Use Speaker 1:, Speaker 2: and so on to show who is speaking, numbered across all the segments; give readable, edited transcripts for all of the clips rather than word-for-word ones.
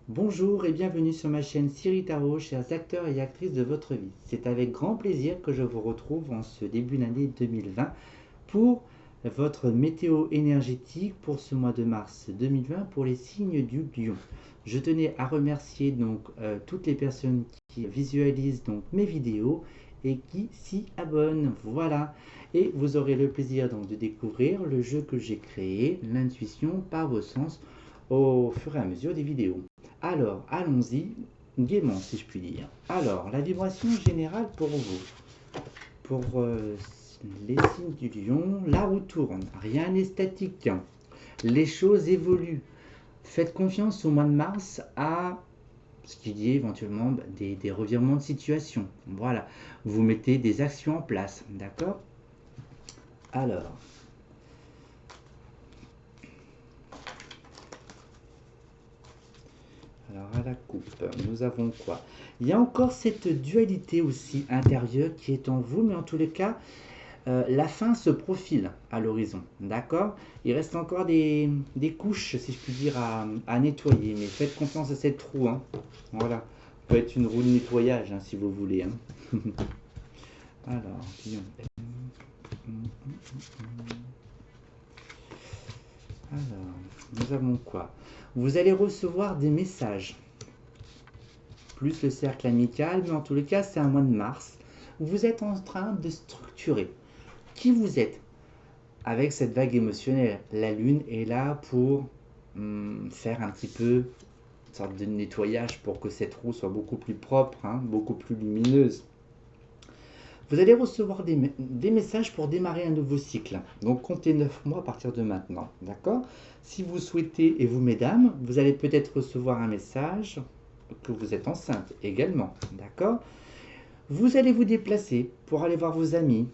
Speaker 1: Bonjour et bienvenue sur ma chaîne Siri Tarot, chers acteurs et actrices de votre vie. C'est avec grand plaisir que je vous retrouve en ce début d'année 2020 pour votre météo énergétique pour ce mois de mars 2020 pour les signes du lion. Je tenais à remercier toutes les personnes qui visualisent mes vidéos et qui s'y abonnent. Voilà. Et vous aurez le plaisir de découvrir le jeu que j'ai créé, l'intuition par vos sens, au fur et à mesure des vidéos. Alors, allons-y gaiement, si je puis dire. Alors, la vibration générale pour vous. Pour les signes du lion, la roue tourne. Rien n'est statique. Les choses évoluent. Faites confiance au mois de mars à ce qu'il y ait éventuellement des revirements de situation. Voilà. Vous mettez des actions en place. D'accord? Alors, à la coupe, nous avons quoi? Il y a encore cette dualité aussi intérieure qui est en vous, mais en tous les cas, la fin se profile à l'horizon, d'accord? Il reste encore des couches, si je puis dire, à nettoyer, mais faites confiance à cette roue, hein. Voilà, ça peut être une roue de nettoyage, hein, si vous voulez, hein. Alors, nous avons quoi? Vous allez recevoir des messages, plus le cercle amical, mais en tous les cas, c'est un mois de mars. Vous êtes en train de structurer qui vous êtes avec cette vague émotionnelle. La lune est là pour faire un petit peu une sorte de nettoyage pour que cette roue soit beaucoup plus propre, hein, beaucoup plus lumineuse. Vous allez recevoir des messages pour démarrer un nouveau cycle. Donc comptez 9 mois à partir de maintenant. D'accord? Si vous souhaitez, et vous mesdames, vous allez peut-être recevoir un message que vous êtes enceinte également. D'accord? Vous allez vous déplacer pour aller voir vos amis.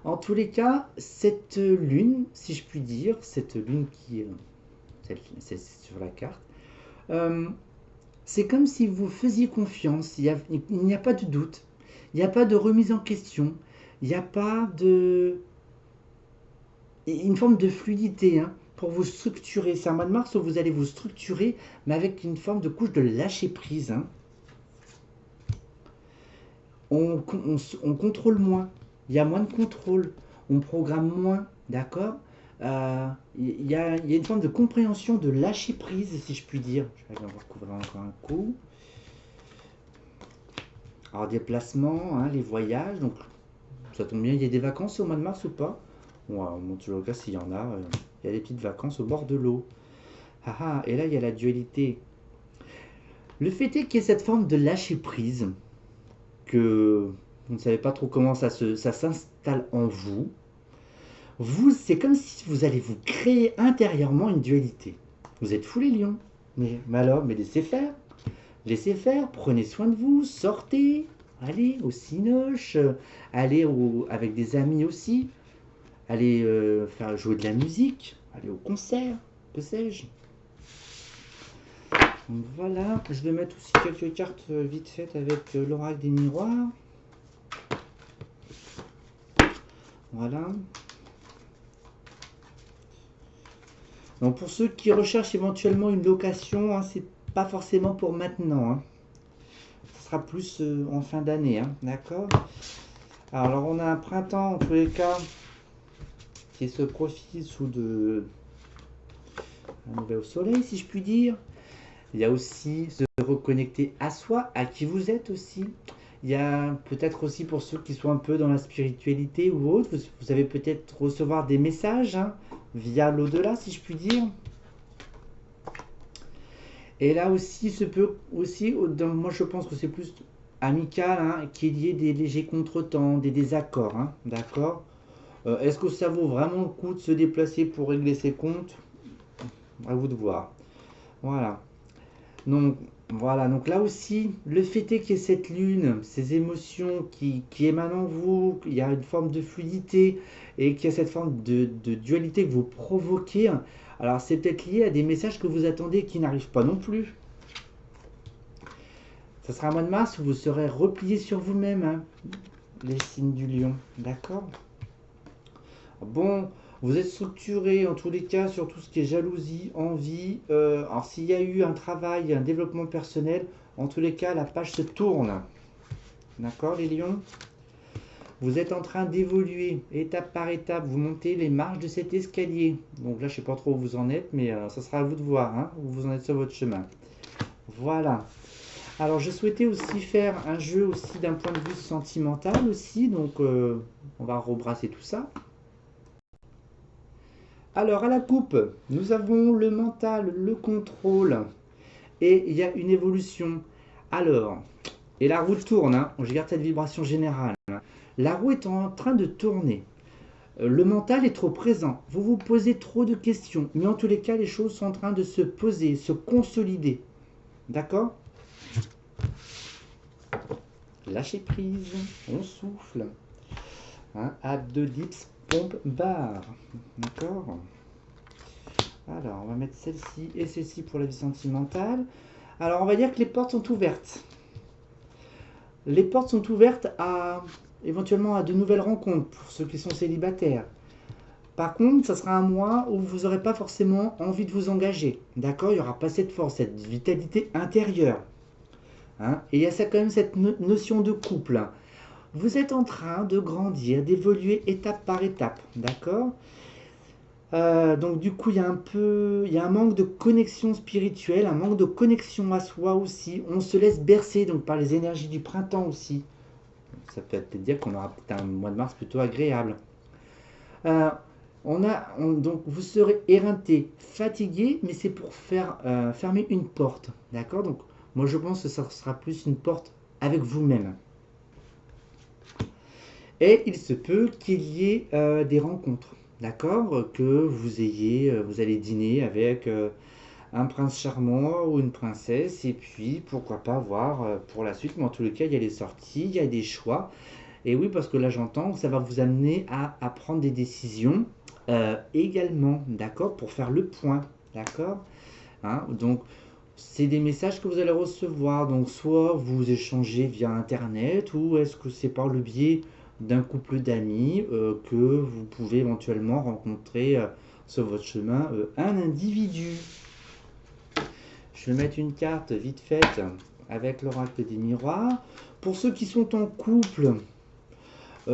Speaker 1: En tous les cas, cette lune, si je puis dire, cette lune qui est sur la carte, c'est comme si vous faisiez confiance, il n'y a pas de doute, il n'y a pas de remise en question, il n'y a pas de... une forme de fluidité, hein, pour vous structurer. C'est un mois de mars où vous allez vous structurer, mais avec une forme de couche de lâcher prise, hein. On contrôle moins, il y a moins de contrôle, on programme moins, d'accord? Il y a une forme de compréhension, de lâcher prise, si je puis dire. Je vais aller recouvrir encore un coup. Alors, déplacement, hein, les voyages, donc ça tombe bien, il y a des vacances au mois de mars ou pas? Ouais, en tout cas, s'il y en a, il y a des petites vacances au bord de l'eau. Ah ah, et là, il y a la dualité. Le fait est qu'il y ait cette forme de lâcher prise, que vous ne savez pas trop comment ça s'installe en vous. C'est comme si vous allez vous créer intérieurement une dualité. Vous êtes fou les lions, mais alors, mais laissez faire, prenez soin de vous, sortez, allez au cinoche, allez avec des amis aussi, allez faire jouer de la musique, allez au concert, que sais-je. Donc voilà, je vais mettre aussi quelques cartes vite faites avec l'oracle des miroirs. Voilà. Donc pour ceux qui recherchent éventuellement une location, hein, c'est pas forcément pour maintenant, hein. Ce sera plus en fin d'année, hein, d'accord? Alors on a un printemps en tous les cas qui se profile sous un nouvel soleil, si je puis dire. Il y a aussi se reconnecter à soi, à qui vous êtes aussi. Il y a peut-être aussi pour ceux qui sont un peu dans la spiritualité ou autre, vous allez peut-être recevoir des messages, hein, via l'au-delà, si je puis dire. Et là aussi, se peut aussi, moi je pense que c'est plus amical, hein, qu'il y ait des légers contretemps, des désaccords, hein, d'accord? Est-ce que ça vaut vraiment le coup de se déplacer pour régler ses comptes? À vous de voir. Voilà. Donc, voilà. Donc là aussi, le fait est qu'il y ait cette lune, ces émotions qui émanent en vous, il y a une forme de fluidité et qu'il y a cette forme de dualité que vous provoquez. Alors, c'est peut-être lié à des messages que vous attendez qui n'arrivent pas non plus. Ça sera un mois de mars où vous serez replié sur vous-même, hein, les signes du lion. D'accord? Bon, Vous êtes structuré en tous les cas sur tout ce qui est jalousie, envie. Alors s'il y a eu un travail, un développement personnel, en tous les cas la page se tourne. D'accord les lions? Vous êtes en train d'évoluer étape par étape, vous montez les marches de cet escalier. Donc là je sais pas trop où vous en êtes, mais ça sera à vous de voir, hein, où vous en êtes sur votre chemin. Voilà. Alors je souhaitais aussi faire un jeu aussi d'un point de vue sentimental aussi, donc on va rebrasser tout ça. Alors à la coupe, nous avons le mental, le contrôle, et il y a une évolution. Alors, et la roue tourne, hein, je garde cette vibration générale. La roue est en train de tourner. Le mental est trop présent. Vous vous posez trop de questions, mais en tous les cas, les choses sont en train de se poser, se consolider. D'accord? Lâchez prise, on souffle. Hein, abdos, dips, pompe, barre. D'accord? Alors, on va mettre celle-ci et celle-ci pour la vie sentimentale. Alors, on va dire que les portes sont ouvertes. Les portes sont ouvertes à éventuellement à de nouvelles rencontres pour ceux qui sont célibataires. Par contre, ça sera un mois où vous n'aurez pas forcément envie de vous engager. D'accord? Il n'y aura pas cette force, cette vitalité intérieure. Hein, et il y a ça, quand même cette notion de couple. Vous êtes en train de grandir, d'évoluer étape par étape. D'accord? Donc du coup, il y a un manque de connexion spirituelle, un manque de connexion à soi aussi. On se laisse bercer donc par les énergies du printemps aussi. Ça peut peut-être dire qu'on aura peut-être un mois de mars plutôt agréable. Euh, donc vous serez éreinté, fatigué, mais c'est pour faire fermer une porte. D'accord? Donc moi je pense que ça sera plus une porte avec vous-même. Et il se peut qu'il y ait des rencontres. D'accord? Que vous allez dîner avec un prince charmant ou une princesse, et puis pourquoi pas voir pour la suite. Mais en tous les cas, il y a les sorties, il y a des choix. Et oui, parce que là j'entends que ça va vous amener à prendre des décisions également, d'accord? Pour faire le point, d'accord? Hein, donc, c'est des messages que vous allez recevoir. Donc, soit vous échangez via Internet, ou est-ce que c'est par le biais d'un couple d'amis que vous pouvez éventuellement rencontrer sur votre chemin un individu. Je vais mettre une carte vite faite avec l'oracle des miroirs. Pour ceux qui sont en couple, je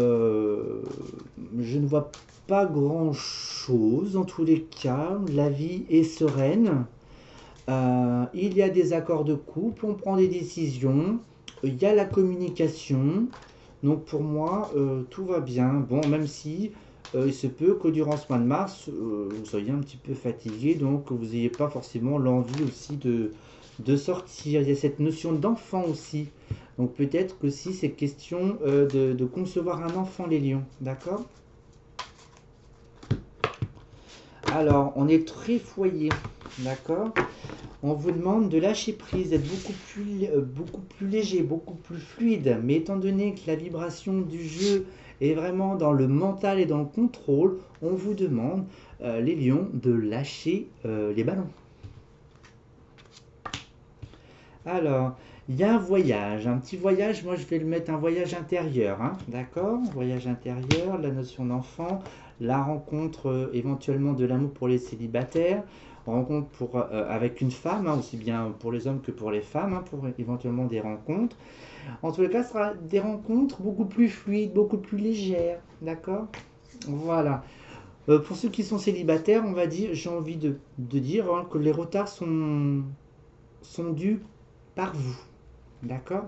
Speaker 1: ne vois pas grand-chose. En tous les cas, la vie est sereine. Il y a des accords de couple, on prend des décisions, il y a la communication. Donc pour moi, tout va bien. Bon, même si il se peut que durant ce mois de mars, vous soyez un petit peu fatigué, donc vous n'ayez pas forcément l'envie aussi de sortir. Il y a cette notion d'enfant aussi. Donc peut-être que si c'est question de concevoir un enfant, les lions. D'accord? Alors, on est très foyer. D'accord? On vous demande de lâcher prise, d'être beaucoup plus léger, beaucoup plus fluide. Mais étant donné que la vibration du jeu est vraiment dans le mental et dans le contrôle, on vous demande, les lions, de lâcher les ballons. Alors, il y a un voyage, un petit voyage, moi je vais le mettre un voyage intérieur, hein, d'accord? Voyage intérieur, la notion d'enfant, la rencontre éventuellement de l'amour pour les célibataires, rencontre avec une femme, hein, aussi bien pour les hommes que pour les femmes, hein, pour éventuellement des rencontres. En tous les cas, ce sera des rencontres beaucoup plus fluides, beaucoup plus légères, d'accord? Voilà. Pour ceux qui sont célibataires, on va dire, j'ai envie de dire hein, que les retards sont dus par vous. D'accord?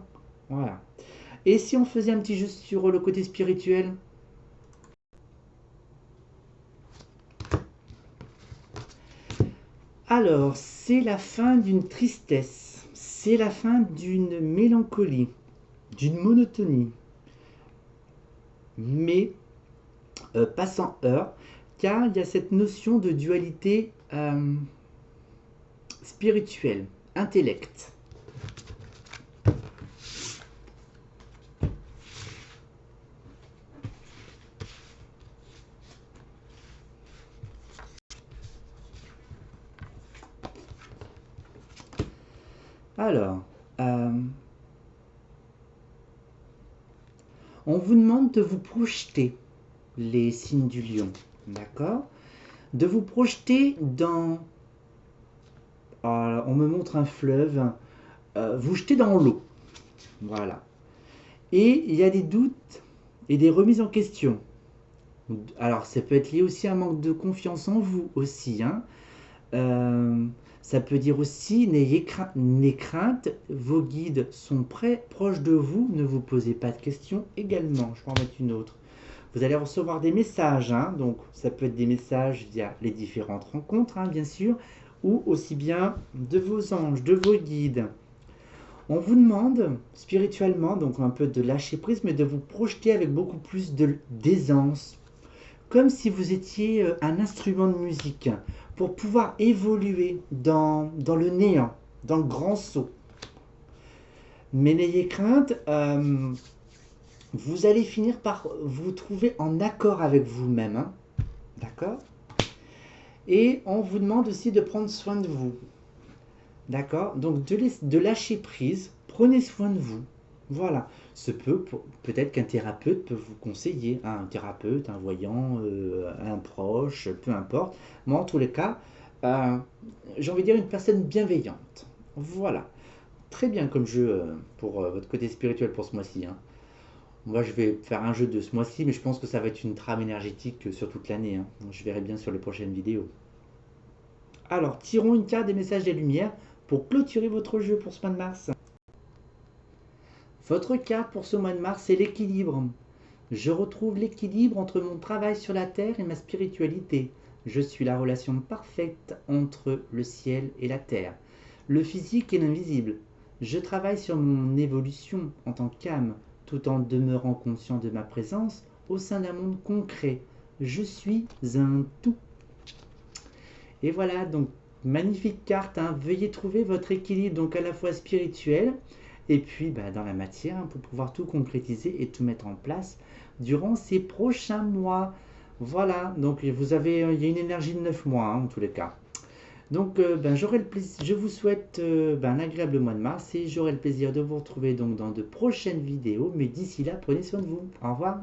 Speaker 1: Voilà. Et si on faisait un petit jeu sur le côté spirituel? Alors, c'est la fin d'une tristesse, c'est la fin d'une mélancolie, d'une monotonie, mais pas sans heurts, car il y a cette notion de dualité spirituelle, intellect. Alors, on vous demande de vous projeter, les signes du lion. d'accord? De vous projeter dans... on me montre un fleuve, vous jetez dans l'eau, voilà. Et il y a des doutes et des remises en question. Alors, ça peut être lié aussi à un manque de confiance en vous aussi, hein. Ça peut dire aussi, n'ayez crainte, vos guides sont proches de vous, ne vous posez pas de questions également. Je vais en mettre une autre. Vous allez recevoir des messages, hein, donc ça peut être des messages via les différentes rencontres, hein, bien sûr, ou aussi bien de vos anges, de vos guides. On vous demande spirituellement, donc un peu de lâcher prise, mais de vous projeter avec beaucoup plus d'aisance, comme si vous étiez un instrument de musique, pour pouvoir évoluer dans le néant, dans le grand saut. Mais n'ayez crainte, vous allez finir par vous trouver en accord avec vous-même, hein, d'accord? Et on vous demande aussi de prendre soin de vous, d'accord? Donc de lâcher prise, prenez soin de vous. Voilà, peut-être qu'un thérapeute peut vous conseiller, hein, un thérapeute, un voyant, un proche, peu importe. Mais en tous les cas, j'ai envie de dire une personne bienveillante. Voilà, très bien comme jeu pour votre côté spirituel pour ce mois-ci, hein. Moi, je vais faire un jeu de ce mois-ci, mais je pense que ça va être une trame énergétique sur toute l'année, hein. Je verrai bien sur les prochaines vidéos. Alors, tirons une carte des messages des lumières pour clôturer votre jeu pour ce mois de mars. Votre carte pour ce mois de mars, c'est l'équilibre. Je retrouve l'équilibre entre mon travail sur la terre et ma spiritualité. Je suis la relation parfaite entre le ciel et la terre, le physique et l'invisible. Je travaille sur mon évolution en tant qu'âme, tout en demeurant conscient de ma présence au sein d'un monde concret. Je suis un tout. Et voilà, donc magnifique carte, hein. Veuillez trouver votre équilibre, donc à la fois spirituel et puis dans la matière, hein, pour pouvoir tout concrétiser et tout mettre en place durant ces prochains mois. Voilà, donc il y a une énergie de 9 mois, hein, en tous les cas. Donc j'aurai le plaisir, je vous souhaite un agréable mois de mars et j'aurai le plaisir de vous retrouver donc dans de prochaines vidéos. Mais d'ici là, prenez soin de vous. Au revoir.